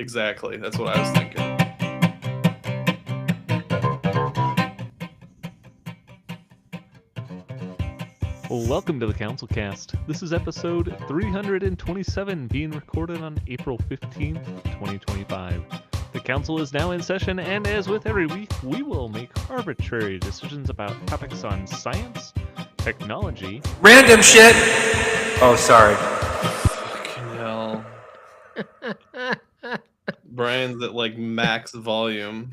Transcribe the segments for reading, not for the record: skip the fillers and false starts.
Exactly. That's what I was thinking. Well, welcome to the CouncilCast. This is episode 327, being recorded on April 15th, 2025. The council is now in session, and as with every week, we will make arbitrary decisions about topics on science, technology, random shit. Oh, sorry. Fucking hell. Brian's at like max volume.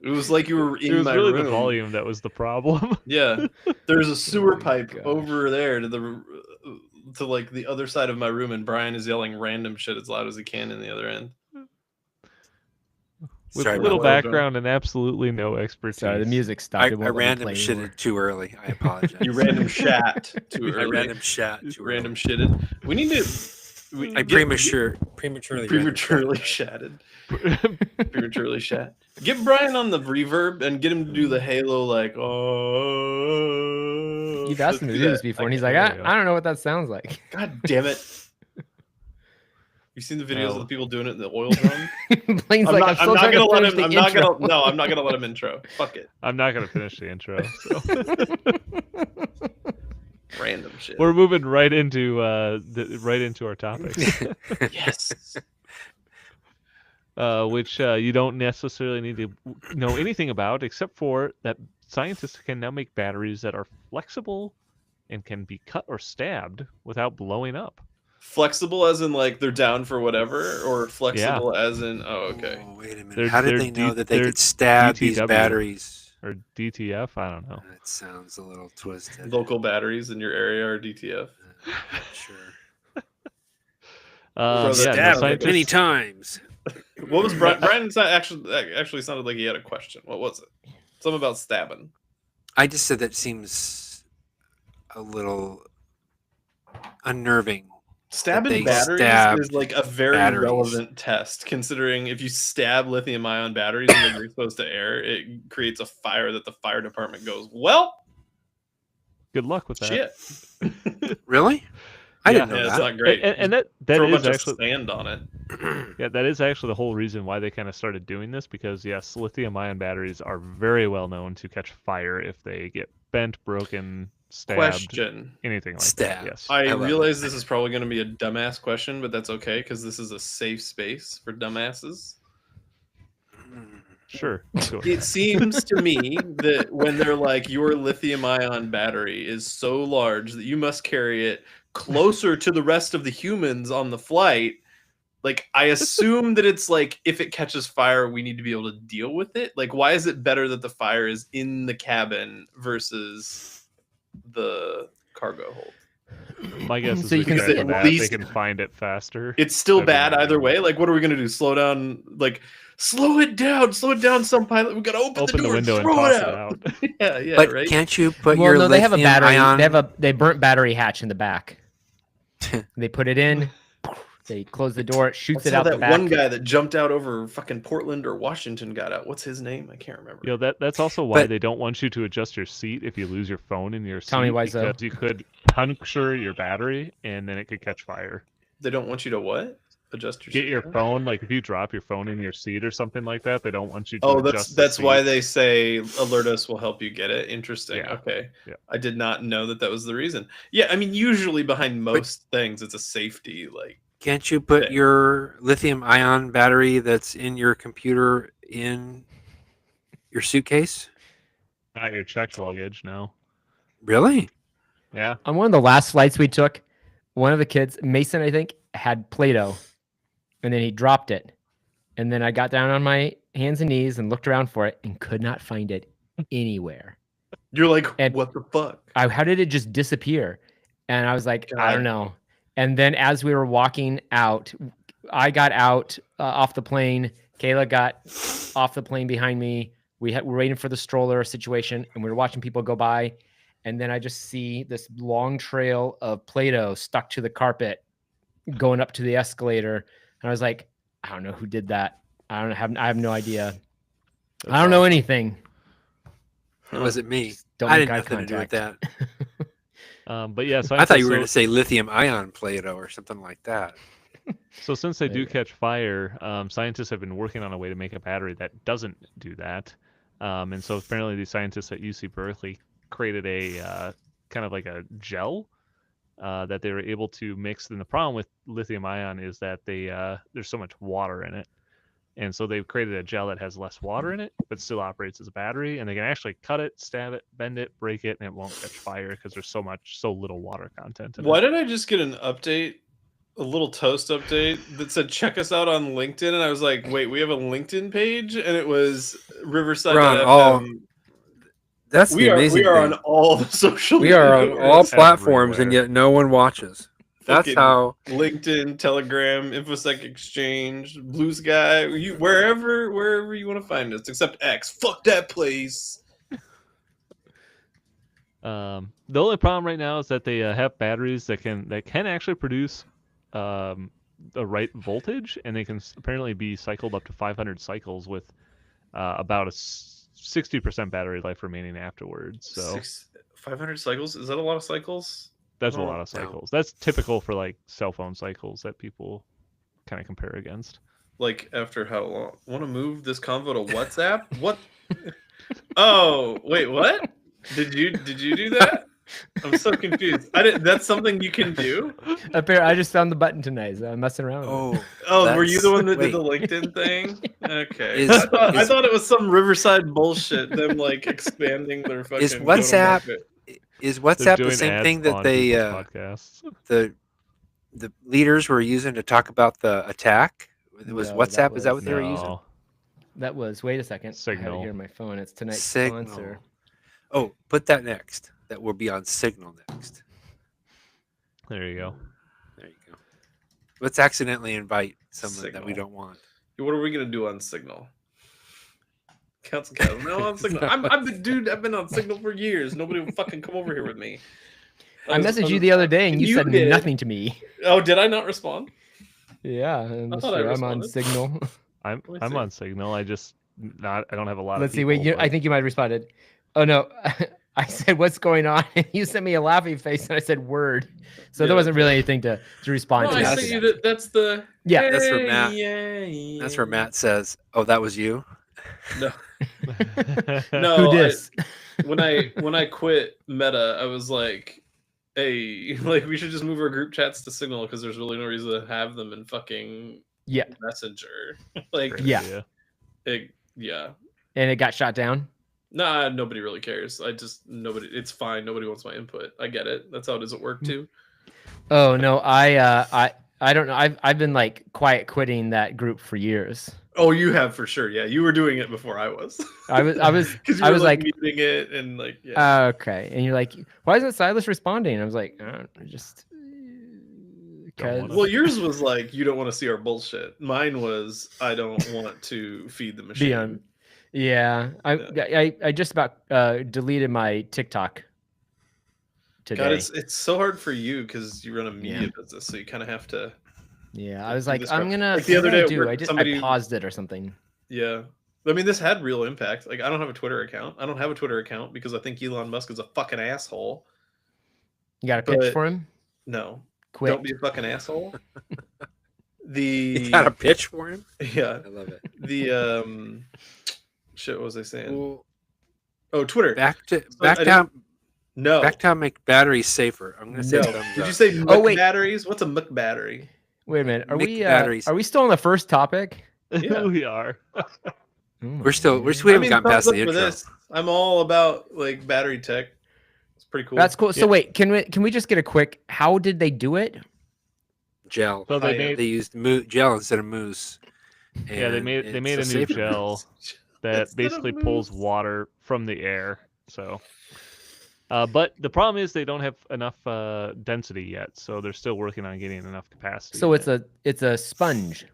It was like you were in it was my really room. the volume that was the problem. Yeah, there's a sewer pipe gosh. over there to like the other side of my room, and Brian is yelling random shit as loud as he can in the other end. With Sorry, little about that. background and absolutely no expertise. Sorry, the music stopped. I It won't let me random play shitted anymore. too early. I apologize. You random shat too I early. random shat too early. Random shitted. We need to. I prematurely shatted. Prematurely shat. Get Brian on the reverb and get him to do the Halo like. Oh. You've asked him to do this before, and he's like, I don't know what that sounds like. God damn it! You seen the videos of the people doing it in the oil drum? Blaine's I'm like, not, I'm still not trying gonna to let finish him. the I'm not intro. gonna. No, I'm not gonna let him intro. Fuck it. I'm not going to finish the intro. So. Random shit. We're moving right into our topics. Yes. Which you don't necessarily need to know anything about, except for that scientists can now make batteries that are flexible and can be cut or stabbed without blowing up. Flexible as in like they're down for whatever, or flexible as in okay. Oh, wait a minute. They're- How did they're they know D- that they they're could stab these DTW. batteries? Or DTF, I don't know. That sounds a little twisted. Local batteries in your area are DTF. Sure. Yeah, Stabbed no, scientists, many times. What was Brian? Brian's actually sounded like he had a question. What was it? Something about stabbing. I just said that seems a little unnerving. Stabbing They batteries stabbed is like a very batteries. relevant test, considering if you stab lithium-ion batteries and they're exposed to air, it creates a fire that the fire department goes, well, good luck with that. shit. Really? I didn't know Yeah, it's that. not great. And that Throw a is bunch of actually sand on it. yeah, that is actually the whole reason why they kind of started doing this, because yes, lithium-ion batteries are very well known to catch fire if they get bent, broken, stabbed, Question. anything like Stabbed. that. Yes. I love realize this is probably going to be a dumbass question, but that's okay because this is a safe space for dumbasses. Sure. Go ahead. It seems to me that when they're like, your lithium-ion battery is so large that you must carry it closer to the rest of the humans on the flight, like, I assume that it's like, if it catches fire, we need to be able to deal with it. Like, why is it better that the fire is in the cabin versus the cargo hold? My guess is So you can because see of at that, least- they can find it faster. It's still That'd be bad my either way. argument. Like, what are we gonna do? Slow down? Like, slow it down, some pilot. We gotta open Open the the door, window and throw toss it it out. out. yeah, But right. can't you put Well, your no, they have a lithium battery. ion? They burnt battery hatch in the back. They put it in. They close the door. It shoots That's it how out the that back. one guy that jumped out over fucking Portland or Washington got out. What's his name? I can't remember. You know, that's also why But- they don't want you to adjust your seat if you lose your phone in your seat, Tommy Wiseau. because you could puncture your battery and then it could catch fire. They don't want you to what? Adjust your Get your seat? phone, like if you drop your phone in your seat or something like that, they don't want you to Oh, adjust that's the why seat. they say alert us will help you get it. Interesting. Yeah. Okay. Yeah. I did not know that was the reason. Yeah, I mean, usually behind most things, it's a safety. Like, Can't you put thing. your lithium ion battery that's in your computer in your suitcase? Not your checked luggage, no. Really? Yeah. On one of the last flights we took, one of the kids, Mason, I think, had Play-Doh, and then he dropped it. And then I got down on my hands and knees and looked around for it and could not find it anywhere. you're like, And- what the fuck? How did it just disappear? And I was like, I God. don't know. And then as we were walking out, I got out off the plane. Kayla got off the plane behind me. We were waiting for the stroller situation, and we were watching people go by. And then I just see this long trail of Play-Doh stuck to the carpet going up to the escalator. And I was like, I don't know who did that. I have no idea. I don't know anything. It wasn't me. Don't I make didn't eye have nothing to do with contact. that. But yeah, so I thought you were going to say lithium ion Play-Doh or something like that. So since they do Maybe. catch fire, scientists have been working on a way to make a battery that doesn't do that. And so apparently these scientists at UC Berkeley created a kind of like a gel that they were able to mix. And the problem with lithium ion is that there's so much water in it. And so they've created a gel that has less water in it, but still operates as a battery. And they can actually cut it, stab it, bend it, break it, and it won't catch fire because there's so little water content in Why it. did I just get an update, a little toast update that said check us out on LinkedIn? And I was like, wait, we have a LinkedIn page? And it was We're on all. Riverside.fm. That's the We amazing are thing. on all the social We are on media. all platforms, and Everywhere. yet no one watches. That's Fucking how. LinkedIn, Telegram, InfoSec Exchange, Blue Sky, wherever you want to find us, except X. Fuck that place. The only problem right now is that they have batteries that can actually produce the right voltage, and they can apparently be cycled up to 500 cycles with about a 60% battery life remaining afterwards. So 500 cycles? Is that a lot of cycles? that's a Oh, lot of no. cycles. That's typical for like cell phone cycles that people kind of compare against. Like after how long? Want to move this convo to WhatsApp? What? Oh, wait, what? Did you do that? I'm so confused. I didn't. That's something you can do. I just found the button tonight, so I'm messing around with it. Oh, Oh, were you the one that did the wait. LinkedIn thing? Okay, Is- I is- thought it was some Riverside bullshit. Them like expanding their fucking. Is WhatsApp go-to-market. is They're WhatsApp the doing same ads thing that on they people's podcasts. the leaders were using to talk about the attack? It was No, WhatsApp. Is that what they were using? No, That was, wait a second. I have Signal. it here on my phone. It's tonight's Signal. sponsor. Oh, put that next. That will be on Signal next. there you go. There you go. Let's accidentally invite someone that we Signal. don't want. What are we gonna do on Signal? CouncilCast. No, on Signal. I've been on Signal for years. Nobody will fucking come over here with me. I messaged you the other day, and you said did. nothing to me. Oh, did I not respond? Yeah, and thought I I'm on responded. Signal. I'm me I'm see. on Signal. I don't have a lot Let's of see. people. Wait, I but- think you might have responded. Oh no, I said, "What's going on?" And you sent me a laughing face, and I said, "Word." So Yeah, there wasn't really anything to respond No, to. I that's- sent you that. That's the. Yeah. That's where Hey, Matt- yeah, That's where Matt says, "Oh, that was you." No, Who no. dis? When I quit Meta, I was like, "Hey, like we should just move our group chats to Signal because there's really no reason to have them in fucking Yeah, Messenger." Like, Great Yeah. idea. yeah. and it got shot down. Nah, nobody really cares. Nobody. It's fine. Nobody wants my input. I get it. That's how it is at work too. Oh no, I don't know. I've been like quiet quitting that group for years. Oh, you have for sure. Yeah, you were doing it before I was. I was because you I were was like like, muting it and like yeah. okay, and you're like, why isn't Silas responding? I was like, just Don't because. wanna- Well, yours was like you don't want to see our bullshit. Mine was I don't want to feed the machine. on- Yeah, I just about deleted my TikTok today. God, it's so hard for you because you run a media Yeah. business, so you kind of have to. Yeah, I was do like, this I'm crap. gonna. Like the what other did I day at do? work, I just somebody- I paused it or something. Yeah, I mean, this had real impact. Like, I don't have a Twitter account. I don't have a Twitter account because I think Elon Musk is a fucking asshole. You got a pitch But- for him? No, Quit. don't be a fucking asshole. You got a pitch for him? Yeah, I love it. the shit. What was I saying? Well, Oh, Twitter. back I down, No, back down. Make batteries safer. I'm gonna say no. thumbs Did up. you say Oh, Muck wait. batteries? What's a Muck battery? Wait a minute. Mick batteries. Are we still on the first topic? Yeah. we are. Oh my We God. haven't gotten thumbs past the up for intro. this. I'm all about like battery tech. It's pretty cool. That's cool. So Yeah. wait, can we just get a quick? How did they do it? Gel. So they I- made They used gel instead of mousse. Yeah, they and made it's a new safer. gel that Instead of basically pulls mousse. water from the air. So, but the problem is they don't have enough density yet, so they're still working on getting enough capacity. So in it's a sponge. it.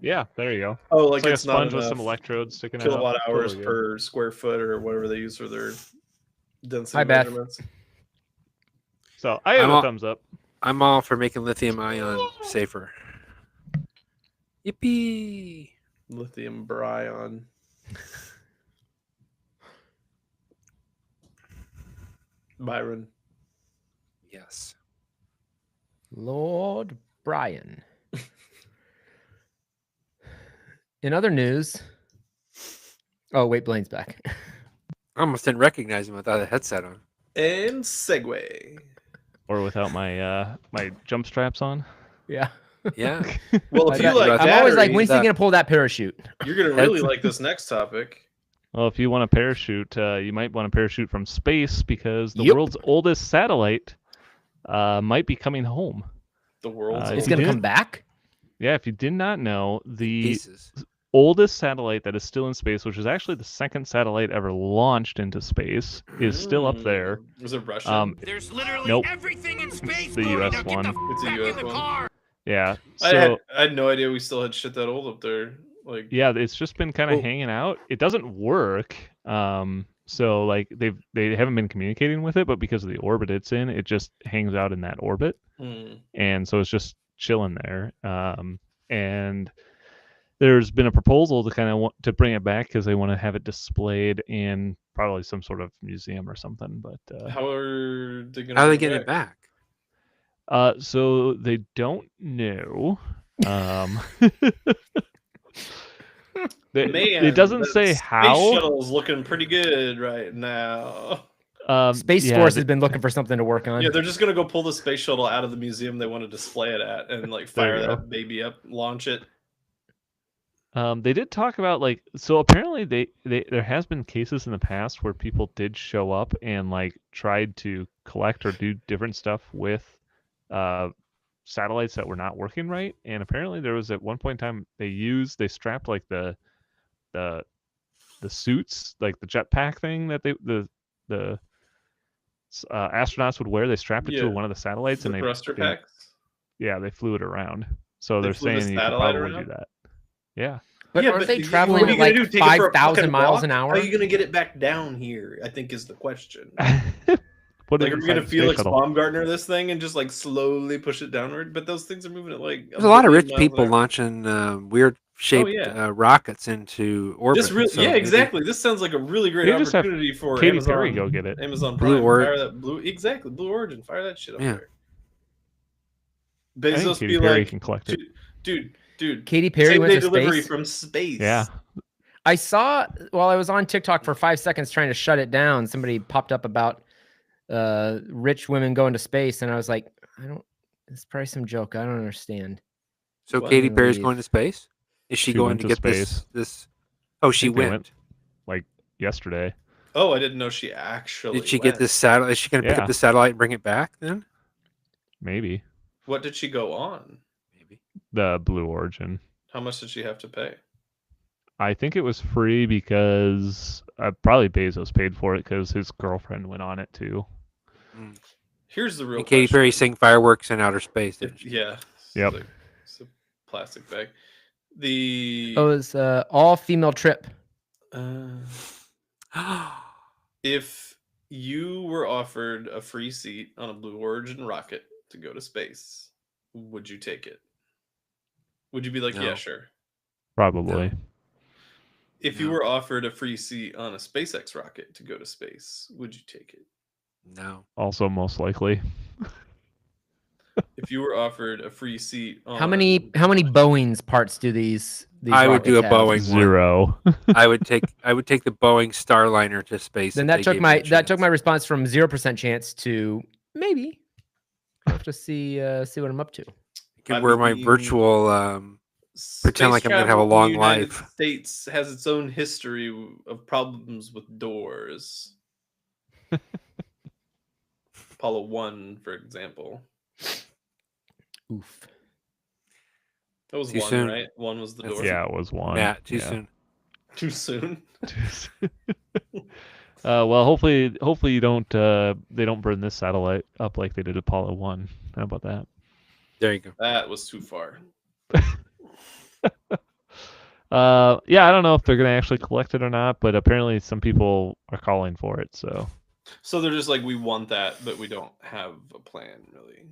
Yeah, there you go. Oh, like It's like a it's not sponge with some enough electrodes sticking kilowatt out. hours Totally good. per square foot or whatever they use for their density Hi, Beth. measurements. So I have I'm a all- thumbs up. I'm all for making lithium ion safer. Yippee! Lithium bryon. Byron. Yes. Lord Brian. In other news, oh wait, Blaine's back. I almost didn't recognize him without a headset on. And segue. Or without my my jump straps on. Yeah. Yeah. Well, if you like I'm always like, batteries, when's he gonna pull that parachute? you're gonna really like this next topic. Well, if you want a parachute, you might want a parachute from space because the Yep. world's oldest satellite might be coming home. The world's If It's you gonna didn't- come back. Yeah, if you did not know, the Pieces. oldest satellite that is still in space, which is actually the second satellite ever launched into space, is still up there. Was it Russian? There's literally Nope. everything in space. The Florida. US Now get one. the It's a back US in the one. car. Yeah. I So had no idea we still had shit that old up there. Like, yeah, it's just been kind of Well- hanging out. It doesn't work. So like they haven't been communicating with it, but because of the orbit it's in, it just hangs out in that orbit, and so it's just chilling there. And there's been a proposal to kind of want to bring it back because they want to have it displayed in probably some sort of museum or something. But how are they gonna? How are they bring getting it back? so they don't know. Man, it doesn't the say Space how. shuttle's looking pretty good right now. Space yeah, Force has been looking for something to work on. Yeah, they're just gonna go pull the space shuttle out of the museum they want to display it at, and like There fire you that go. baby up, launch it. They did talk about like so apparently they there has been cases in the past where people did show up and like tried to collect or do different stuff with satellites that were not working right, and apparently there was at one point in time they strapped like the suits, like the jetpack thing that the astronauts would wear. They strapped it Yeah. to one of the satellites The and thruster they packs. they flew it around. So They they're flew the saying you could satellite probably around? do that. Yeah. But Yeah, aren't they what traveling are you at gonna like do, take it for a 5,000 fucking miles walk? an hour? How are you gonna get it back down here? I think is the question. Put it Like, are we inside gonna the Felix space shuttle. Baumgartner this thing and just like slowly push it downward? But those things are moving at like There's a lot of billion rich miles people an hour. launching weird shaped yeah. rockets into orbit. This really, so yeah, maybe exactly. This sounds like a really great They just have opportunity for Katy Amazon. Perry go get it. Amazon Blue Prime. Origin. Fire that Blue Origin. Fire that shit up Yeah. there. I think Bezos Katy be Perry like, can collect it. dude. Katy Perry Same went day to delivery space. from space. Yeah. I saw while I was on TikTok for 5 seconds trying to shut it down, somebody popped up about rich women going to space, and I was like, it's probably some joke. I don't understand. So What? Katy Perry's Leave. going to space? Is she She going went to to get space. this? Oh, she think they went. went. Like yesterday. Oh, I didn't know she actually. Did she went. get this satellite? Is she going to pick Yeah. up the satellite and bring it back then? Maybe. What did she go on? Maybe. The Blue Origin. How much did she have to pay? I think it was free because probably Bezos paid for it because his girlfriend went on it too. Here's the real And Katy question. Perry sang fireworks in outer space. didn't she? Yeah. Yep. It's a plastic bag. The Oh, it was all female trip. if you were offered a free seat on a Blue Origin rocket to go to space, would you take it? Would you be like, No. yeah, sure? Probably. If you No. were offered a free seat on a SpaceX rocket to go to space, would you take it? No. Also, most likely. If you were offered a free seat on How many Boeing's parts do these I would do a rockets have? Boeing one. 0. I would take the Boeing Starliner to space. Then if that they took gave me a my chance. response from 0% chance to maybe. I'll have to see what I'm up to. I can I wear my mean, virtual pretend like I'm gonna have a travel in the long United life. States has its own history of problems with doors. Apollo 1, for example. Oof. That was Too 1, soon. right? 1 was the That's door. Yeah, it was 1. Matt, too Yeah. soon. Too soon. Well, hopefully you don't they don't burn this satellite up like they did Apollo 1. How about that? There you go. That was too far. Yeah, I don't know if they're gonna actually collect it or not, but apparently some people are calling for it. So So they're just like, we want that, but we don't have a plan, really.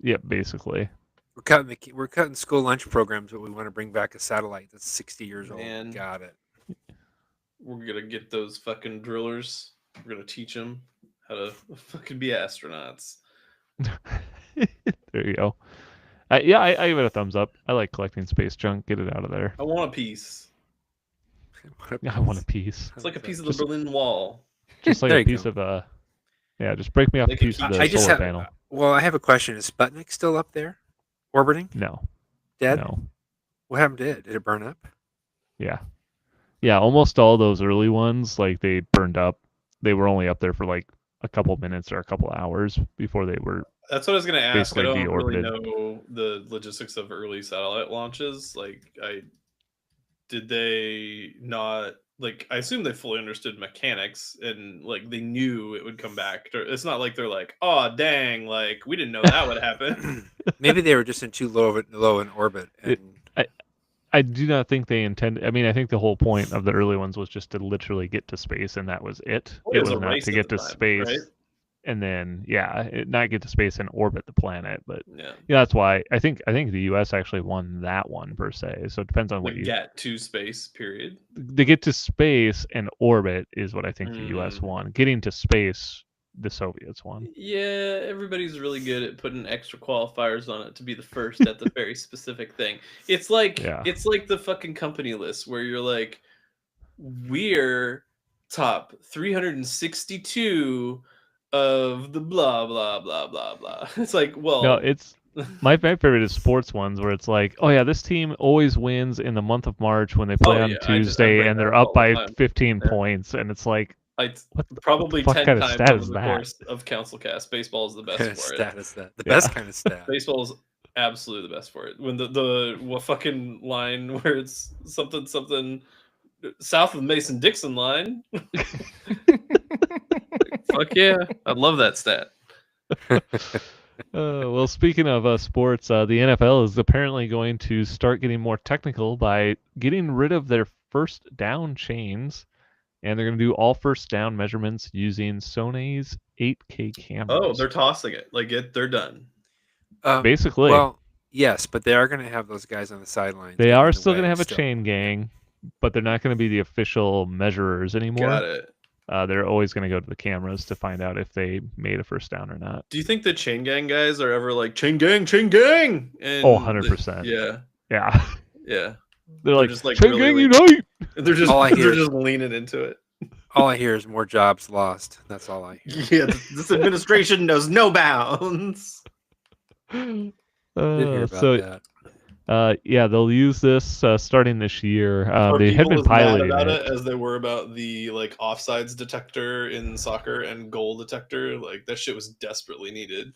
yeah, basically. We're cutting school lunch programs, but we want to bring back a satellite that's 60 years Man. old. Got it. We're gonna get those fucking drillers. We're gonna teach them how to fucking be astronauts. There you go. I give it a thumbs up. I like collecting space junk. Get it out of there. I want a piece. I want a piece. It's like a piece of Just- the Berlin Wall. Just like There a you piece go. of just break me off Like a a piece of key- the I just solar have. panel. Well, I have a question. Is Sputnik still up there, orbiting? No, Dead? no, What happened to it? Did it burn up? yeah, yeah. Almost all those early ones, like they burned up. They were only up there for like a couple minutes or a couple hours before they were. That's what I was going to ask. I Basically don't really deorbited. know the logistics of early satellite launches. Did they not like? I assume they fully understood mechanics and like they knew it would come back. It's not like they're like, oh dang, like we didn't know that would happen. Maybe they were just in too low in orbit. And I do not think they intend. I mean, I think the whole point of the early ones was just to literally get to space, and that was it. Well, It it was was a not race to at get the to time, space, right? and then not get to space and orbit the planet. But Yeah, that's why I think the U.S. actually won that one per se. So it depends on what like you. get to space. Period. To get to space and orbit is what I think the U.S. won. Getting to space, the Soviets won. Yeah, everybody's really good at putting extra qualifiers on it to be the first at the very specific thing. It's like Yeah. it's like the fucking company list where you're like, we're top 362 of the blah blah blah blah blah. It's like, well, No, it's my favorite is sports ones where it's like, oh yeah, this team always wins in the month of March when they play on yeah, I Tuesday bring and that they're up up all the by time. 15 Yeah. points, and it's like, what the Probably fuck 10 kind of times stat over is the that? course of CouncilCast. Baseball is the best kind of for it. stat is that? The Yeah. best kind of stat. Baseball is absolutely the best for it. When the what fucking line where it's something south of the Mason Dixon line. Fuck yeah, I love that stat. Well, speaking of sports, the NFL is apparently going to start getting more technical by getting rid of their first down chains, and they're going to do all first down measurements using Sony's 8K cameras. Oh, they're tossing it. Like they're done. Basically. Well, yes, but they are going to have those guys on the sidelines. They getting are in the still going to way have a still. chain gang, but they're not going to be the official measurers anymore. Got it. They're always going to go to the cameras to find out if they made a first down or not. Do you think the chain gang guys are ever like chain gang? And Oh, 100%. Yeah, yeah. yeah. They're like, just like chain really gang unite! They're just All I hear- they're just leaning into it. All I hear is more jobs lost. That's all I hear. Yeah, this administration knows no bounds. I did hear about So that. yeah, they'll use this starting this year. Are They had people been as mad piloting about it. it as they were about the like offsides detector in soccer and goal detector? Like that shit was desperately needed.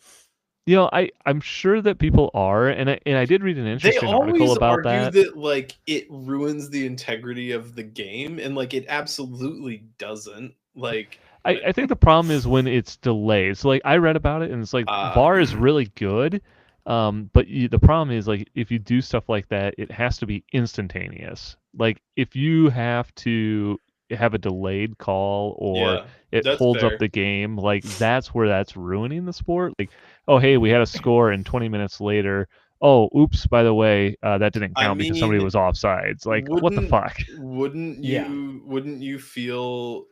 I'm sure that people are, and I did read an They interesting article always about argue that. like it ruins the integrity of the game, and like it absolutely doesn't. Like I think the problem is when it's delayed. So like I read about it, and it's like VAR is really good, but the problem is like if you do stuff like that, it has to be instantaneous. Like if you have to have a delayed call or yeah, it that's holds fair. up the game, like that's where that's ruining the sport. Like, oh hey, we had a score, and 20 minutes later, oh oops, by the way, that didn't I count because somebody mean, was offsides. Like what the fuck? Wouldn't Yeah. you feel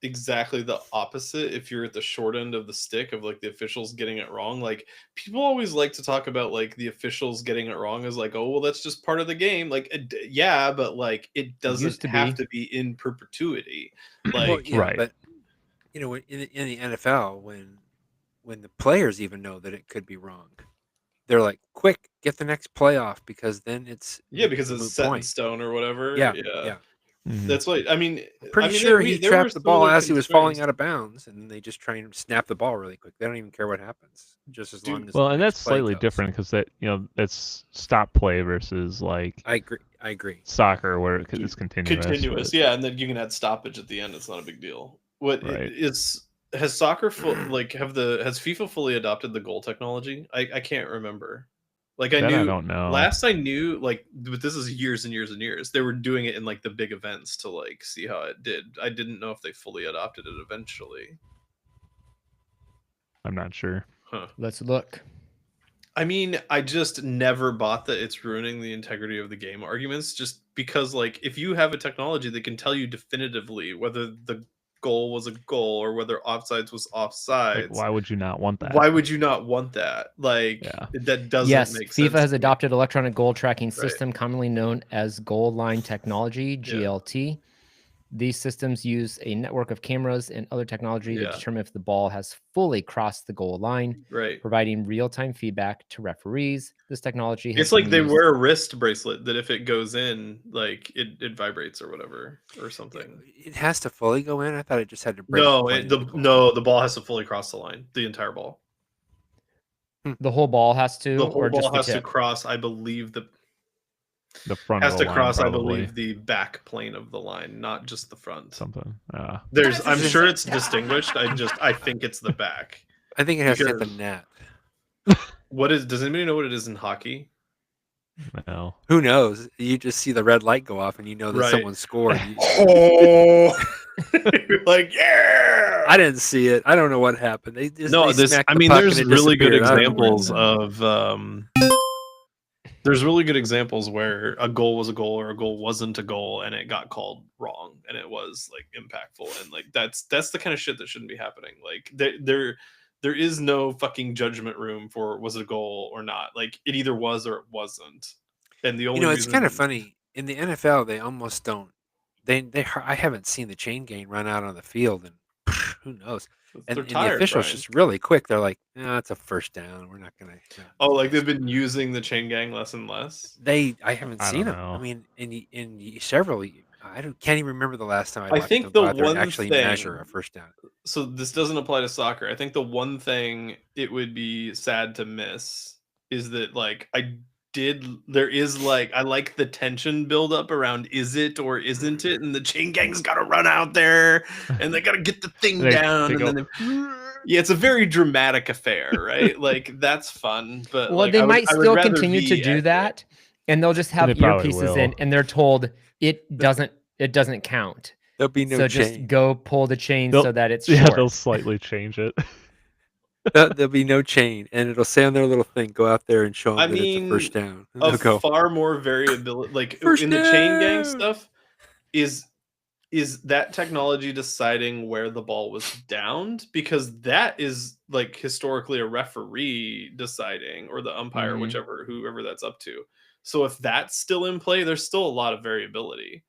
exactly the opposite if you're at the short end of the stick of like the officials getting it wrong? Like people always like to talk about like the officials getting it wrong as like, oh well, that's just part of the game. Like yeah, but like it doesn't to have be. to be in perpetuity. Well, Like yeah, Right. but in the NFL, when the players even know that it could be wrong, they're like, "Quick, get the next playoff because then it's yeah, because a it's moot set in point." stone or whatever. Yeah, Yeah. yeah. Mhm. That's what I mean. I'm pretty I mean, sure he there were trapped the ball similar as he was falling concerns. out of bounds, and then they just try and snap the ball really quick. They don't even care what happens, just as Dude, long as. Well, the and next that's play slightly goes. different because that that's stop play versus like I agree. soccer where it's continuous. Continuous, but- yeah, and then you can add stoppage at the end. It's not a big deal. What Right. has soccer has FIFA fully adopted the goal technology? I can't remember. Like I That knew I don't know. last I knew like, but this is years and years and years. They were doing it in like the big events to like see how it did. I didn't know if they fully adopted it eventually. I'm not sure. Huh. Let's look. I mean, I just never bought that it's ruining the integrity of the game arguments just because like if you have a technology that can tell you definitively whether the goal was a goal or whether offsides was offsides. Like, why would you not want that? Why would you not want that? Like, Yeah. that doesn't Yes, make sense. FIFA has to me. adopted electronic goal tracking system, commonly known as goal line technology (GLT). These systems use a network of cameras and other technology to determine if the ball has fully crossed the goal line, providing real-time feedback to referees. This technology has It's like been they used... wear a wrist bracelet that if it goes in, like it vibrates or whatever or something. It has to fully go in. I thought it just had to break. No, the ball has to fully cross the line, the entire ball. The whole ball has to, The whole or ball just has the to tip? cross. I believe the front has of the to line, cross. probably. I believe the back plane of the line, not just the front. Something. I'm sure it's distinguished. I think it's the back. I think it has to hit the net. Does anybody know what it is in hockey? No. Who knows? You just see the red light go off and you know that someone scored. Oh, like, yeah! I didn't see it. I don't know what happened. There's really good examples of there's really good examples where a goal was a goal or a goal wasn't a goal and it got called wrong and it was like impactful, and like that's the kind of shit that shouldn't be happening. Like there is no fucking judgment room for was it a goal or not. Like it either was or it wasn't. And the only it's kind of funny in the NFL. They almost don't. I haven't seen the chain gang run out on the field, and who knows. And the officials just really quick. They're like, "No, it's a first down. We're not gonna." Oh, like they've been using the chain gang less and less. I haven't seen them. I mean, in several. Can't even remember the last time I think them the go out there one and actually thing, measure a first down. So this doesn't apply to soccer. I think the one thing it would be sad to miss is that like I like the tension build up around is it or isn't it, and the chain gang's got to run out there and they got to get the thing down, and then it's a very dramatic affair, right? Like that's fun, but well, they might still continue to do that, and they'll just have earpieces in, and they're told it doesn't count. There'll be no chain. So just go pull the chain so that it's short. Yeah, they'll slightly change it. There'll be no chain, and it'll say on their little thing, "Go out there and show them that it's a first down." Far more variability, like in the chain gang stuff, is that technology deciding where the ball was downed, because that is like historically a referee deciding, or the umpire, whoever that's up to. So if that's still in play, there's still a lot of variability.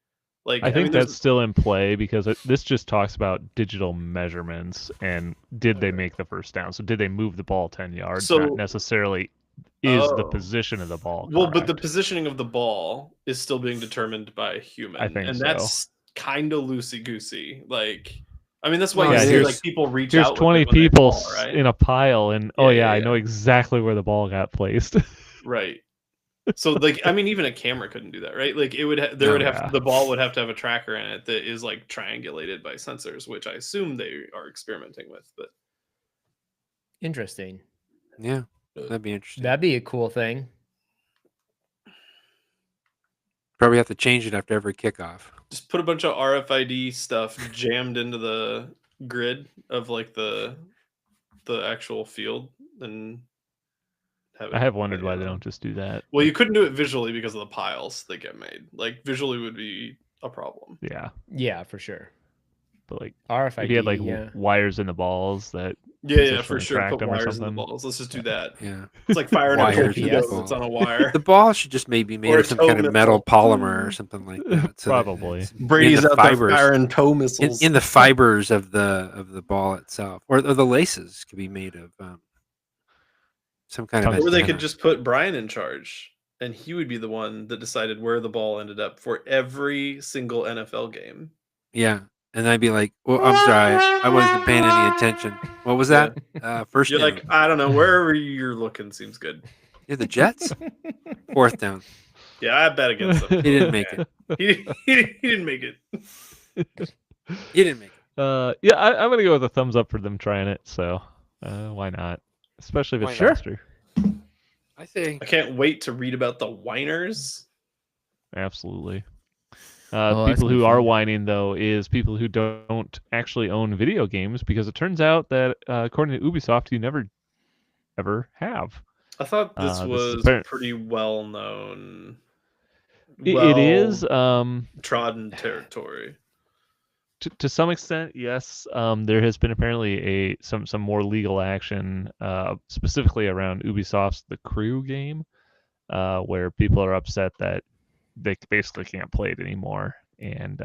Like I think that's still in play because this just talks about digital measurements and did they make the first down? So did they move the ball 10 yards? So, not necessarily is the position of the ball correct. Well, but the positioning of the ball is still being determined by a human. I think that's kind of loosey-goosey. Like, I mean, that's why you see like people reach out. Here's 20 people in a pile, and I know exactly where the ball got placed. Right. So like, I mean, even a camera couldn't do that, right? Like it would the ball would have to have a tracker in it that is like triangulated by sensors, which I assume they are experimenting with. But interesting. Yeah, that'd be interesting. That'd be a cool thing. Probably have to change it after every kickoff. Just put a bunch of RFID stuff jammed into the grid of like the actual field, and I have wondered why they don't just do that. Well, you couldn't do it visually because of the piles that get made. Like visually would be a problem. Yeah, for sure. But like RFID, if you had like wires in the balls that for sure. Put wires in the balls. Let's just do that. Yeah, it's like firing a torpedo that's on a wire. The ball should just maybe made of some kind of metal polymer or something like that. So probably. Brady's out there firing tow missiles in the fibers of the ball itself, or the laces could be made of. Some kind of, or they could just put Brian in charge, and he would be the one that decided where the ball ended up for every single NFL game. Yeah, and I'd be like, "Well, I'm sorry, I wasn't paying any attention. What was that? First You're down." Like, I don't know, wherever you're looking seems good. You're the Jets. Fourth down. Yeah, I bet against them. He didn't make it. He didn't make it. He didn't make it. Yeah, I'm gonna go with a thumbs up for them trying it. So why not? Especially if it's faster. I think. I can't wait to read about the whiners. Absolutely. People who are whining, though, is people who don't actually own video games, because it turns out that, according to Ubisoft, you never, ever have. I thought this was pretty well known. It is. Trodden territory. to some extent, yes. There has been apparently some more legal action, specifically around Ubisoft's The Crew game, where people are upset that they basically can't play it anymore, and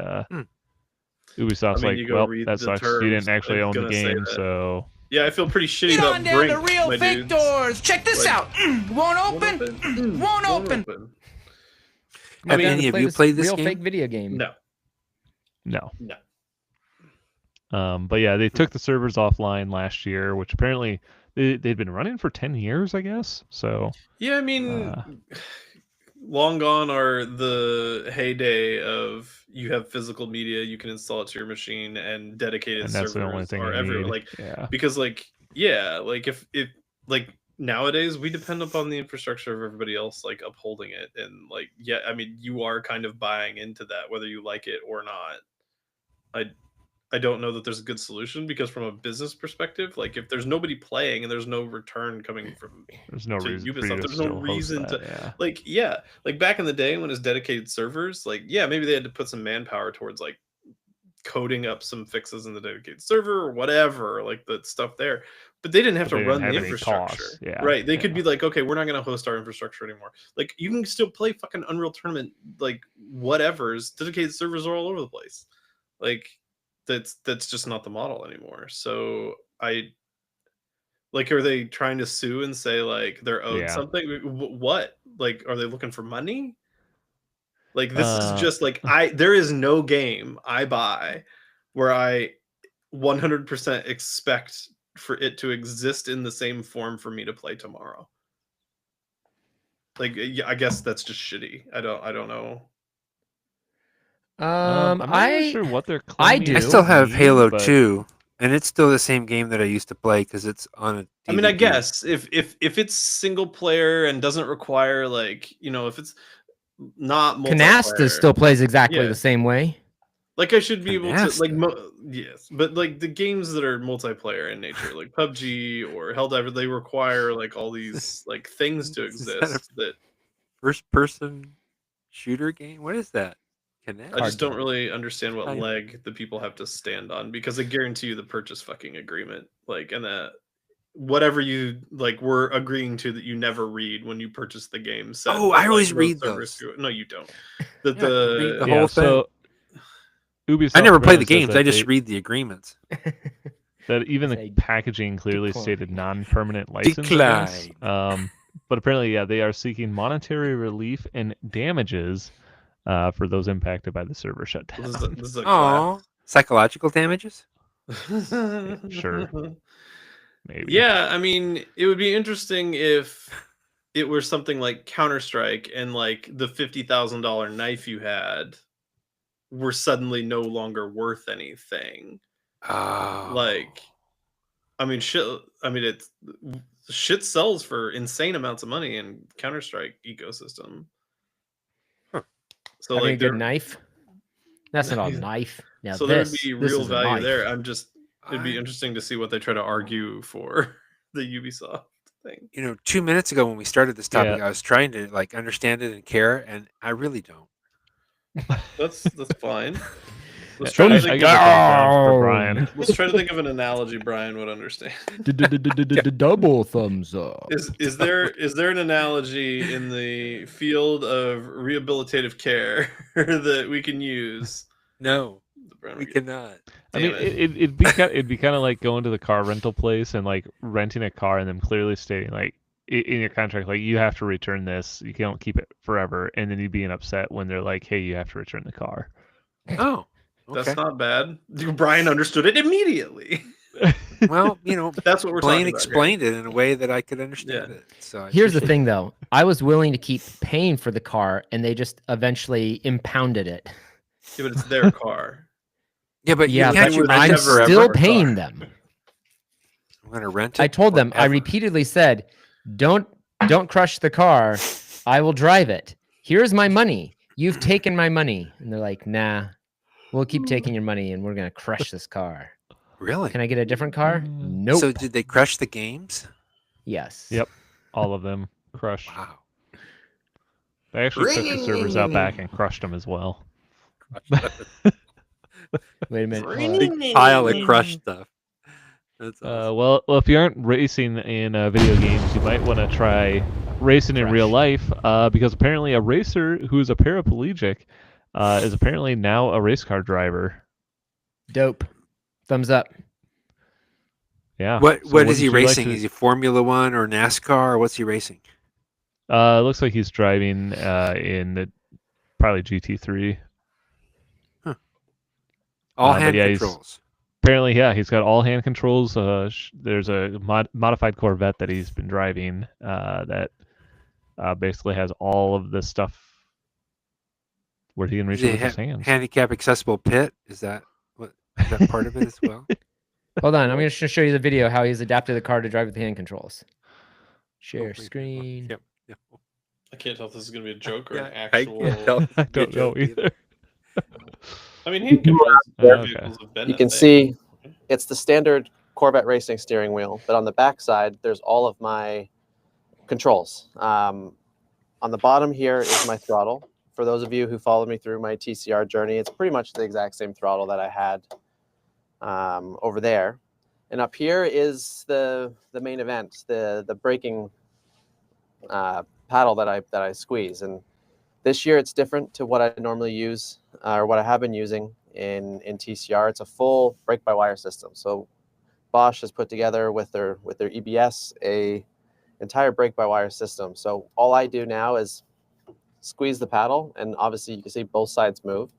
Ubisoft's like, you go well, read that the sucks. terms. You didn't actually I was own the gonna say game, that. so Yeah, I feel pretty shitty. Get on down to Brink, Real my Fake dudes. Doors. Check this Like, out. Won't open. Won't open. Have any of you played this real game? fake video game? no. No. But yeah, they took the servers offline last year, which apparently they'd been running for 10 years, I guess. So Yeah, I mean, long gone are the heyday of you have physical media, you can install it to your machine, and dedicated and that's servers the only thing are you everywhere. need. Like, yeah. because if like nowadays we depend upon the infrastructure of everybody else like upholding it, and like I mean you are kind of buying into that whether you like it or not. I don't know that there's a good solution, because from a business perspective, like if there's nobody playing and there's no return coming from There's no reason Ubisoft, for you to there's no still host reason that, to like back in the day when it's dedicated servers, like maybe they had to put some manpower towards like coding up some fixes in the dedicated server or whatever, like the stuff there, but they didn't have But to they run didn't the have any infrastructure. costs. Yeah, Right, they could be like, okay, we're not going to host our infrastructure anymore. Like you can still play fucking Unreal Tournament, like whatever's dedicated servers are all over the place. Like that's just not the model anymore. So are they trying to sue and say like they're owed something? What? Like, are they looking for money? Like, this is just like there is no game I buy where I 100% expect for it to exist in the same form for me to play tomorrow. Like, I guess that's just shitty. I don't know. I'm not really sure what they're claiming. I do. I still have Halo but 2, and it's still the same game that I used to play because it's on a DVD. I mean, I guess if it's single player and doesn't require like, if it's not Canasta multiplayer, still plays exactly the same way. like I should be able to Canasta. like yes, but like the games that are multiplayer in nature, like PUBG or Helldiver, they require like all these like things to exist that first-person shooter game. What is that? Canasta. I just don't really understand what I- leg the people have to stand on, because I guarantee you the purchase fucking agreement, like, and whatever you like were agreeing to that you never read when you purchase the game. Said Oh, that, I always no read servers those. No, you don't. That Yeah, read the yeah, whole thing. so Ubisoft I never play the apparently says games. that I just read the agreements. that even the Say packaging clearly decline. stated non-permanent license. Decline. But apparently, yeah, they are seeking monetary relief and damages for those impacted by the server shutdown. This is a Oh, psychological damages. Sure. Maybe. Yeah, I mean, it would be interesting if it were something like Counter-Strike and like the $50,000 knife you had were suddenly no longer worth anything. Oh, Like, I mean, shit sells for insane amounts of money in Counter-Strike ecosystem. Huh. So Having like a good knife. That's not a knife. Now so this, there would be this real is a value knife. there. It'd be interesting to see what they try to argue for the Ubisoft thing. 2 minutes ago when we started this topic, Yeah. I was trying to like understand it and care, and I really don't. That's fine. Let's I try to got think the thumbs for Oh. Brian. let's try to think of an analogy Brian would understand. Double thumbs up. Is there an analogy in the field of rehabilitative care that we can use? No, Brian, we cannot. I mean, Damn it. it'd be kind of like going to the car rental place and like renting a car and them clearly stating like in your contract like you have to return this, you can't keep it forever, and then you being upset when they're like, hey, you have to return the car. Oh, okay. That's not bad. Brian understood it immediately. Well, That's what we're Blaine talking about. explained it in a way that I could understand it. So Here's the thing, though. I was willing to keep paying for the car, and they just eventually impounded it. Yeah, but it's their car. Yeah, but Yeah, you can't but rent I'm it forever. still car. paying them. I'm gonna rent it. I told them. I forever. repeatedly said, "Don't crush the car. I will drive it. Here's my money. You've taken my money." And they're like, "Nah, we'll keep taking your money, and we're gonna crush this car. Really? Can I get a different car? Nope. So did they crush the games? Yes. Yep. All of them crushed. Wow. They actually took the servers out back and crushed them as well. Wait a minute. Big pile of crushed stuff. That's awesome. Well, if you aren't racing in video games, you might want to try racing in real life, because apparently a racer who's a paraplegic is apparently now a race car driver. Dope. Thumbs up. Yeah. What So is he would you like racing? to- Is he Formula One or NASCAR? Or what's he racing? It looks like he's driving in probably GT3. All but hand yeah, controls. Apparently, yeah, he's got all hand controls. There's a modified Corvette that he's been driving that basically has all of this stuff where he can reach it with his hands. Handicap accessible pit? Is that part of it as well? Hold on. I'm going to show you the video how he's adapted the car to drive with hand controls. Share Hopefully- screen. Yep. I can't tell if this is going to be a joke or an I actual. can't tell. I don't know either. I mean, hand controls Okay. vehicles have been You a can thing. see it's the standard Corvette racing steering wheel, but on the back side, there's all of my controls. On the bottom here is my throttle. For those of you who followed me through my TCR journey, it's pretty much the exact same throttle that I had over there. And up here is the main event, the braking paddle that I squeeze. And this year it's different to what I normally use or what I have been using in TCR. It's a full brake-by-wire system. So Bosch has put together with their EBS a entire brake-by-wire system. So all I do now is squeeze the paddle, and obviously you can see both sides move.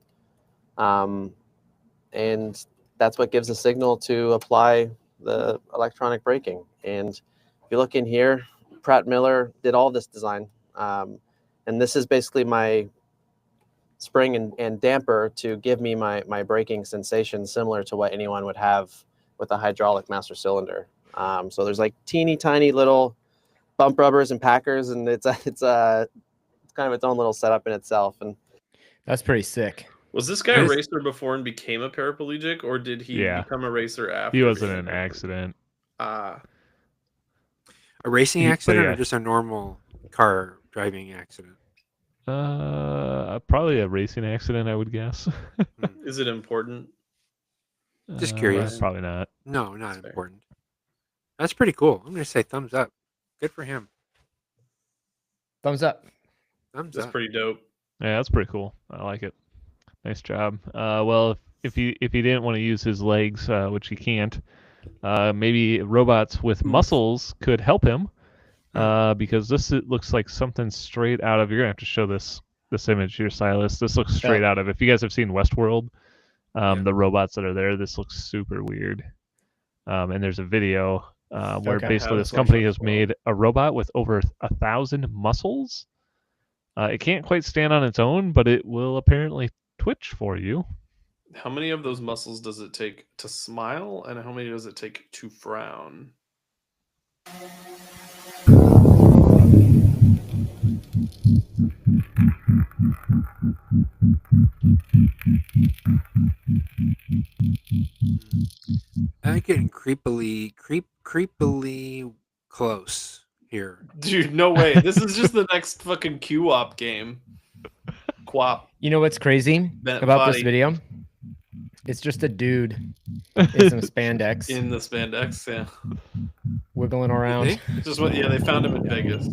And that's what gives a signal to apply the electronic braking. And if you look in here, Pratt Miller did all this design. And this is basically my spring and damper to give me my braking sensation similar to what anyone would have with a hydraulic master cylinder. So there's like teeny tiny little bump rubbers and packers, and it's kind of its own little setup in itself. And That's pretty sick. Was this guy a racer before and became a paraplegic, or did he become a racer after? He was in an accident. A racing accident or just a normal car driving accident? Probably a racing accident, I would guess. Is it important? Just curious. Probably not. No, not important. That's pretty cool. I'm going to say thumbs up. Good for him. Thumbs up. Thumbs That's up. pretty dope. Yeah, that's pretty cool. I like it. Nice job. Well, if he didn't want to use his legs, which he can't, maybe robots with muscles could help him. Because this looks like something straight out of. You're gonna have to show this image here, Silas. This looks straight out of. If you guys have seen Westworld, the robots that are there, this looks super weird. And there's a video where basically this company has made a robot with over 1,000 muscles. It can't quite stand on its own, but it will apparently twitch for you. How many of those muscles does it take to smile, and how many does it take to frown? I'm getting creepily close here. Dude, no way. This is just the next fucking Q-op game. Quap. You know what's crazy Bent about body. this video? It's just a dude in some spandex In the spandex, yeah. wiggling around. Just what? Yeah, they found him in Vegas.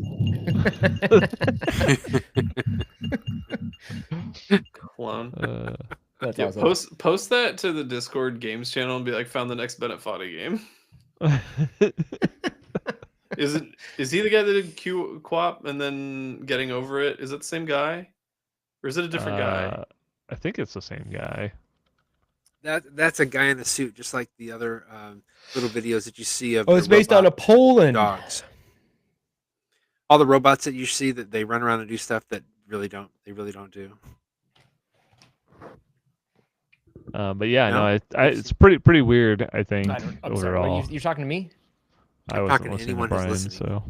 Clone. That's Yeah, awesome. post that to the Discord games channel and be like, found the next Bennett Foddy game. Is he the guy that did Quap and then Getting Over It? Is it the same guy, or is it a different guy? I think it's the same guy. That's a guy in a suit, just like the other little videos that you see of. Oh, it's based out of Poland. Dogs. All the robots that you see that they run around and do stuff that they really don't do. But yeah, No? it's pretty weird. I think I'm overall. sorry. You're talking to me? I wasn't talking to listening to anyone who's Brian, listening. so.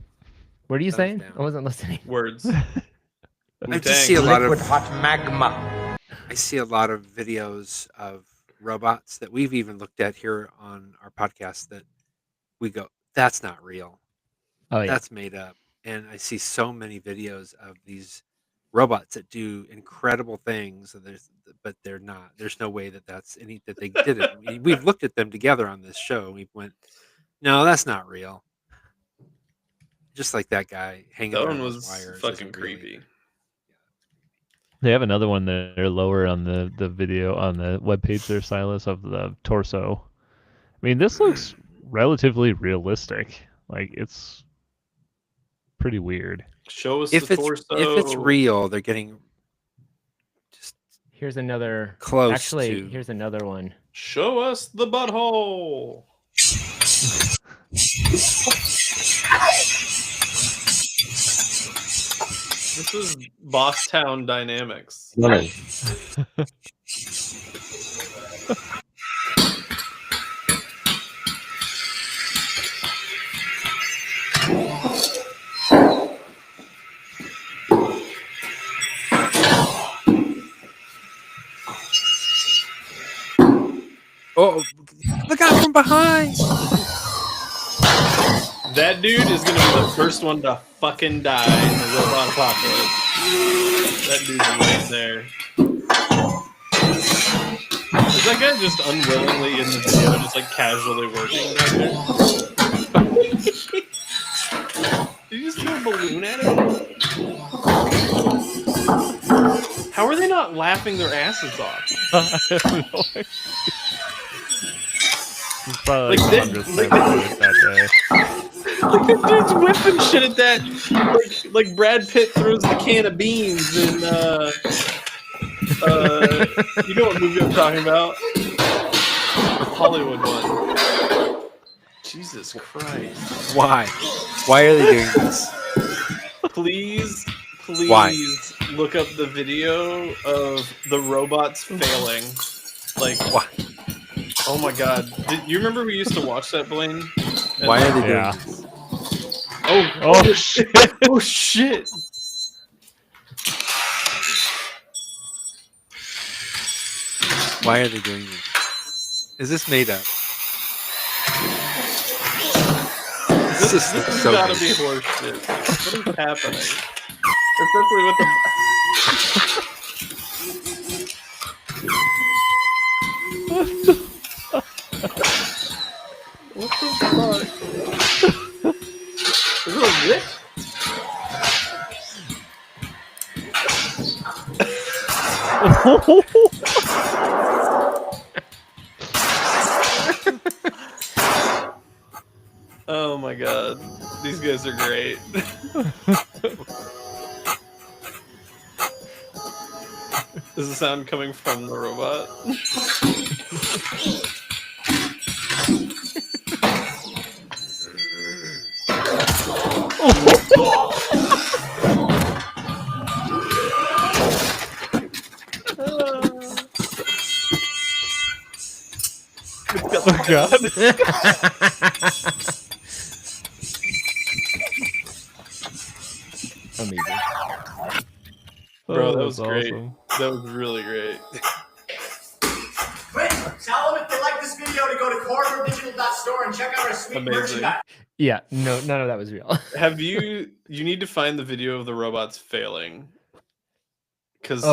What are you Thumbs saying? down. I wasn't listening. Words. I just see a lot of hot magma. I see a lot of videos of robots that we've even looked at here on our podcast that we go, that's not real. Oh yeah. That's made up. And I see so many videos of these robots that do incredible things. But they're not. There's no way that they did it. We've looked at them together on this show. And we went, no, that's not real. Just like that guy hanging That there one on those was wires. fucking creepy. They have another one that they're lower on the video on the webpage there, Silas, of the torso. I mean, this looks relatively realistic. Like, it's pretty weird. Show us If the it's torso. real, they're getting just Here's another. close. Actually, to... here's another one. Show us the butthole. This is Bosstown Dynamics. Oh, look out from behind! That dude is gonna be the first one to fucking die in the robot apocalypse. That dude's right there. Is that guy just unwillingly in the video, just like casually working back there? Did you just throw a balloon at him? How are they not laughing their asses off? I have no idea. He's probably Like, like, that day. Like that dude's whipping shit at that. Like Brad Pitt throws the can of beans in you know what movie I'm talking about? Hollywood one. Jesus Christ. Why? Why are they doing this? Please Why? look up the video of the robots failing. Like, Why? oh my god. Did you remember we used to watch that, Blaine? Why are they doing Yeah. this? Oh shit. Oh shit. Why are they doing this? Is this made up? This is has so gotta good. be horse shit. What is happening? Especially with the. What the fuck? Is it a whip? Oh my god. These guys are great. Is the sound coming from the robot? Oh god. Amazing. Bro, that that's was great. awesome. That was really great. Quick, tell them if they like this video to go to corridordigital.store and check out our sweet Amazing. merchandise. Yeah, no, none of that was real. Have you need to find the video of the robots failing. Cause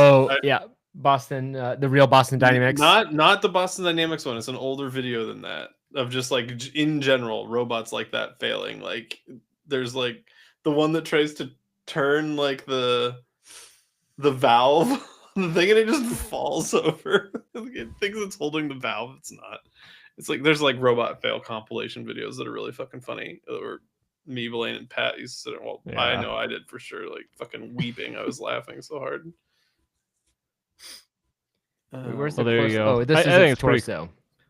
yeah. Boston, the real Boston Dynamics. Not the Boston Dynamics one. It's an older video than that of just like in general robots like that failing. Like there's like the one that tries to turn like the valve the thing and it just falls over. It thinks it's holding the valve. It's not. It's like there's like robot fail compilation videos that are really fucking funny. Or me, Blaine, and Pat used to sit there. Well, Yeah. I know I did for sure. Like fucking weeping. I was laughing so hard. Where's the Well, there you torso? go. Oh, this I is think its it's pretty- torso.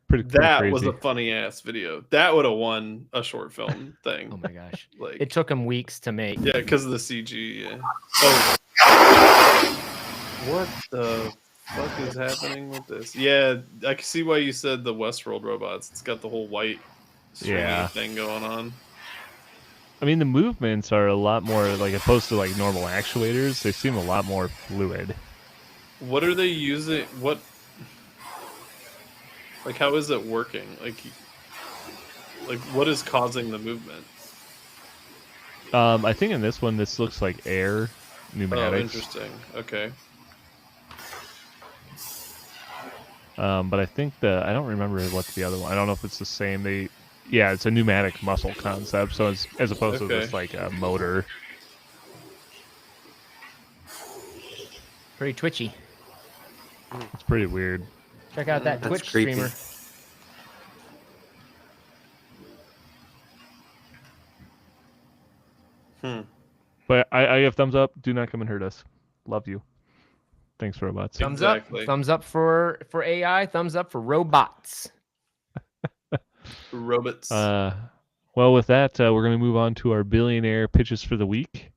Pretty That crazy. was a funny ass video. That would have won a short film thing. Oh my gosh. Like It took them weeks to make. yeah, because of the CG. Yeah. Oh, what the fuck is happening with this? Yeah, I can see why you said the Westworld robots. It's got the whole white stringy thing going on. I mean, the movements are a lot more like opposed to like normal actuators. They seem a lot more fluid. What are they using? What? Like, how is it working? Like what is causing the movement? I think in this one, this looks like air pneumatics. Oh, interesting. Okay. But I think I don't remember what's the other one. I don't know if it's the same. It's a pneumatic muscle concept. So it's as opposed to just like a motor. Pretty twitchy. It's pretty weird. Check out that That's Twitch creepy. streamer. But I have thumbs up. Do not come and hurt us. Love you. Thanks, robots. Thumbs up. Thumbs up for AI. Thumbs up for robots. Robots. Well, with that, we're going to move on to our billionaire pitches for the week.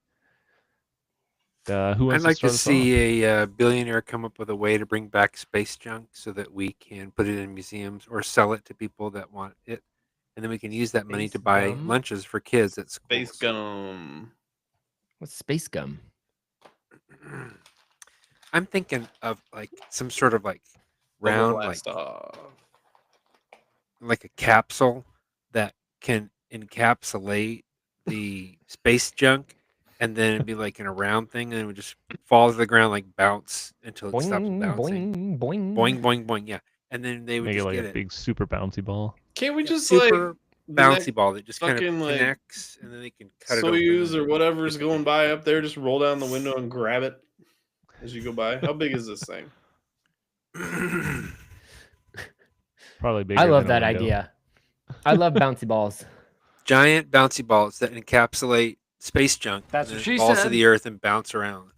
Who wants I'd like to to start us see a billionaire come up with a way to bring back space junk so that we can put it in museums or sell it to people that want it. And then we can use that money to buy lunches for kids at school. Space gum. What's space gum? I'm thinking of like some sort of like round, like a capsule that can encapsulate the space junk, and then it'd be like in a round thing, and it would just fall to the ground, like bounce until it stops bouncing. Boing, boing, Boing, boing, boing. Yeah, and then they would Make just it like get a it. big super bouncy ball. Can't we just super like bouncy ball that just kind of fucking, like, connects, and then they can cut it Soyuz open or whatever's going by up there, just roll down the window and grab it as you go by? How big is this thing? Probably bigger. I love than a that window. idea. I love bouncy balls. Giant bouncy balls that encapsulate space junk. That's and what then she falls to said. the earth and bounce around.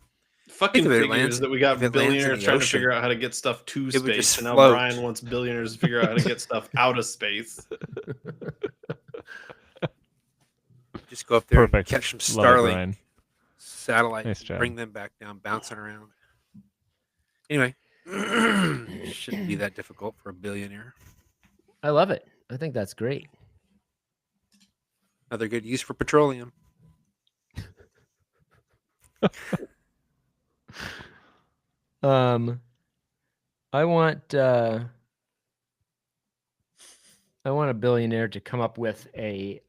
Fucking Think of it, figures lands- that we got if it lands in billionaires the trying to ocean, figure out how to get stuff to it would space, just and now float. Brian wants billionaires to figure out how to get stuff out of space. Just go up there Perfect. and catch some Love it, Starlink Brian. satellites, Nice job. bring them back down, bouncing around. Anyway, shouldn't be that difficult for a billionaire. I love it. I think that's great. Another good use for petroleum. I want a billionaire to come up with a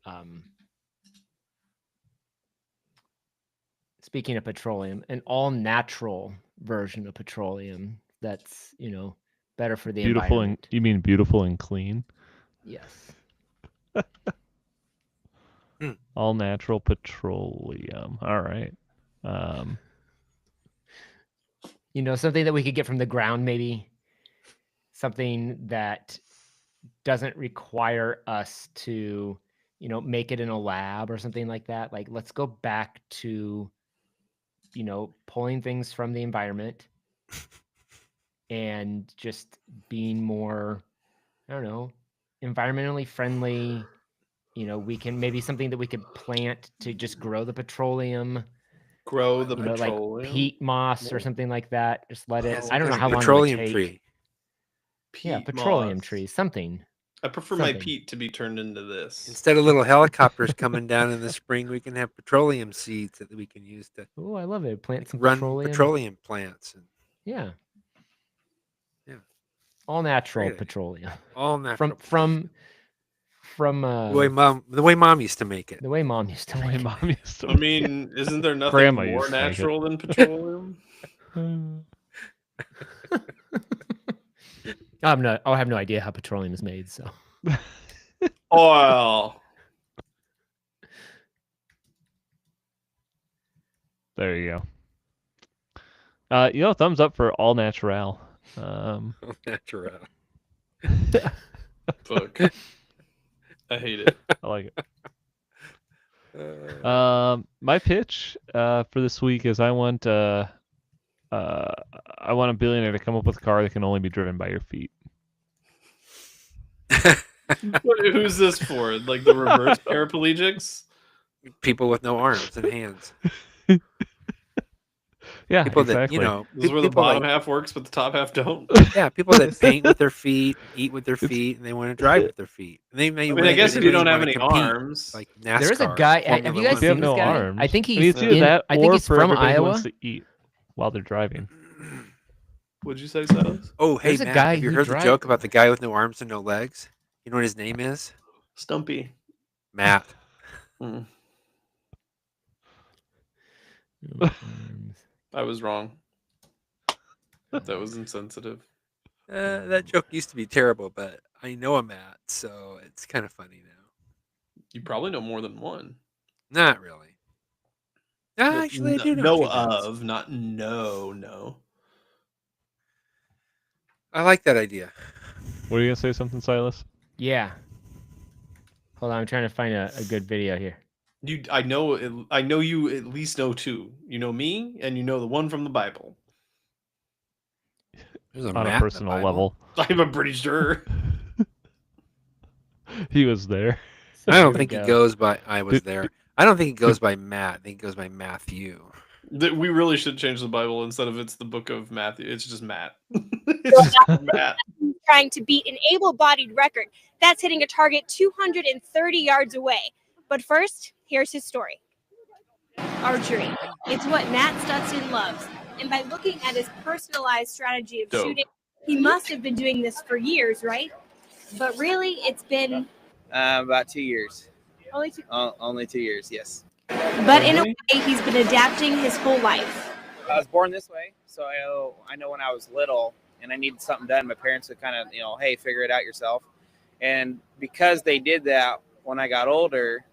speaking of petroleum, an all natural version of petroleum that's, better for the Beautiful environment. you mean beautiful and clean? Yes. All natural petroleum. All right. Something that we could get from the ground, maybe something that doesn't require us to, make it in a lab or something like that. Like, let's go back to, pulling things from the environment and just being more, I don't know, environmentally friendly. We can maybe something that we could plant to just grow the petroleum. Grow the Like petroleum. peat moss or something like that. Just let it. Yeah, I don't know some how kind of long it would petroleum take. tree. Yeah, Peat petroleum moss. trees, something. I prefer my peat to be turned into this. Instead of little helicopters coming down in the spring, we can have petroleum seeds that we can use to Oh, I love it. Plant some run petroleum. plants. And Yeah. Yeah. All natural Great idea. petroleum. all natural. From the way mom used to make it. the way mom used to make it. Mom used to I mean, isn't there nothing Grandma more used to make it. natural than petroleum? I have no idea how petroleum is made, so Oil. There you go. Thumbs up for all natural. Natural. Fuck. I hate it. I like it. My pitch for this week is I want a billionaire to come up with a car that can only be driven by your feet. Who's this for? Like the reverse paraplegics? People with no arms and hands. Yeah, People exactly. that This is where the people bottom like- half works, but the top half don't. Yeah, people that paint with their feet, eat with their feet, and they want to drive with their feet. And they may I mean, I win, guess but if they you don't may have wanna any compete, arms. like NASCAR. there is a guy. Have Formula you guys One. They have seen no this guy? arms. I think I mean, he's it's either in, that I think or he's for from everybody who Iowa. wants to eat while they're driving. What'd you say, Silas? Oh, hey, There's a Matt, guy have you who heard the joke about the guy with no arms and no legs? You know what his name is? Stumpy. Matt. Hmm. I was wrong. That was insensitive. That joke used to be terrible, but I know a Matt, so it's kind of funny now. You probably know more than one. Not really. Actually, I do know know two Matts. of, not no. I like that idea. Were you gonna say something, Silas? Yeah. Hold on, I'm trying to find a good video here. I know you at least know two. You know me, and you know the one from the Bible. There's a On Matt a personal level. I'm pretty sure. He was there. I don't think he goes by I was there. I don't think he goes by Matt. I think he goes by Matthew. We really should change the Bible instead of it's the book of Matthew. It's just Matt. It's just Matt. Trying to beat an able-bodied record that's hitting a target 230 yards away. But first, here's his story. Archery. It's what Matt Stutson loves. And by looking at his personalized strategy of shooting, he must have been doing this for years, right? But really, it's been... about 2 years. Only 2 Only 2 years, yes. But in a way, he's been adapting his whole life. I was born this way, so I know when I was little and I needed something done, my parents would kind of, hey, figure it out yourself. And because they did that, when I got older,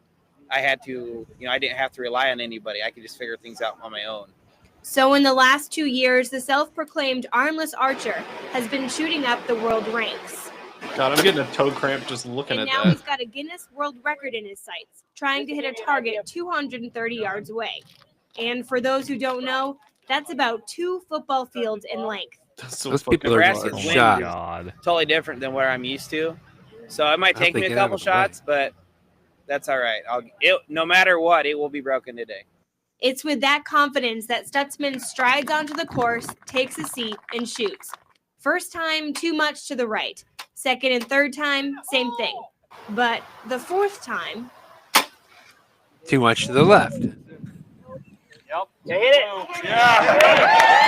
I had to, I didn't have to rely on anybody. I could just figure things out on my own. So in the last 2 years, the self-proclaimed armless archer has been shooting up the world ranks. God, I'm getting a toe cramp just looking And at now that. he's got a Guinness World Record in his sights, trying to hit a target 230 yards away. And for those who don't know, that's about 2 football fields in length. So those people are Nebraska's just wind shot. God. Totally different than where I'm used to. So it might take me a couple shots, but that's all right. No matter what, it will be broken today. It's with that confidence that Stutzman strides onto the course, takes a seat, and shoots. First time, too much to the right. Second and third time, same thing. But the fourth time... Too much to the left. Yep. You hit it. Yeah.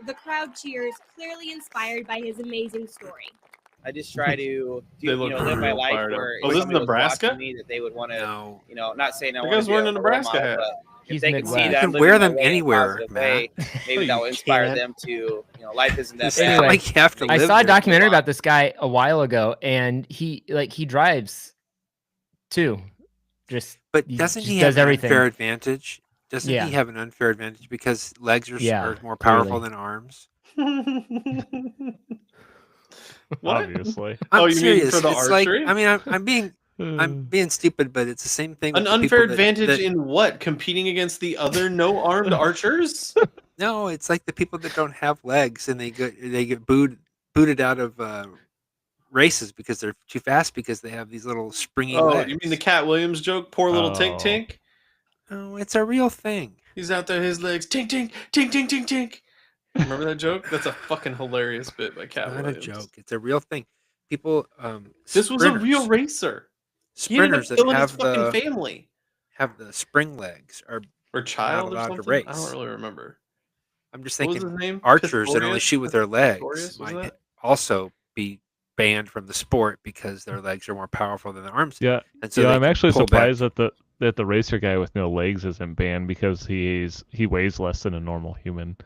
The crowd cheers, clearly inspired by his amazing story. I just try to real live my life fired up. where Oh, if this is somebody was Nebraska? watching me, that they would want to, not saying I The want guy's to wearing be a Nebraska hat. If He's they can see Midwest. that You I'm can wear living them my way in a anywhere, positive Matt. way, maybe that will You inspire can't. them to, life isn't that Anyway, bad. Like you have to I live saw a there. documentary about this guy a while ago, and he drives too. But he doesn't just he does have an everything. unfair advantage? Doesn't Yeah. he have an unfair advantage because legs are, Yeah, are more powerful clearly. than arms? What? Obviously. I'm you serious. mean for the It's archery? like, I mean, I'm being stupid, but it's the same thing. An with the unfair people advantage that, in what? Competing against the other no-armed archers? No, it's like the people that don't have legs and they get booted out of races because they're too fast because they have these little springy legs. You mean the Cat Williams joke? Poor little Tink Oh. Tink? No, it's a real thing. He's out there, his legs, tink, tink, tink, tink, tink, tink. Remember that joke? That's a fucking hilarious bit by Cat It's not Williams. a joke. It's a real thing. People, This was a real sprinters- racer. He ended up Sprinters that killing his have fucking the family. spring legs are Or child or allowed to something? I race. don't really remember. I'm just What was thinking his name? archers that only Pistorius? shoot with their legs Pistorius, was might that? also be banned from the sport because their legs are more powerful than their arms. Yeah. And so Yeah, they I'm can actually pull surprised back. that the racer guy with no legs isn't banned because he weighs less than a normal human.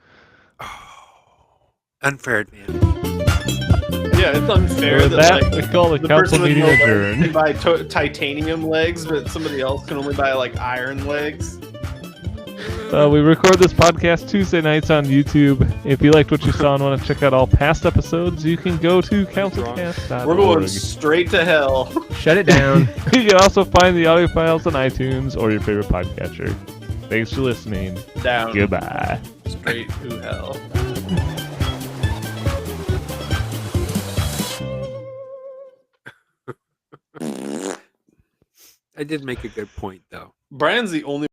Unfair advantage. Yeah, it's unfair With that, that, we call the council person with meeting no legs adjourned. can buy titanium legs, but somebody else can only buy like iron legs. We record this podcast Tuesday nights on YouTube. If you liked what you saw and want to check out all past episodes, you can go to councilcast.org. We're going straight to hell. Shut it down. You can also find the audio files on iTunes or your favorite podcatcher. Thanks for listening. Down. Goodbye. Straight to hell. I did make a good point though. Brian's the only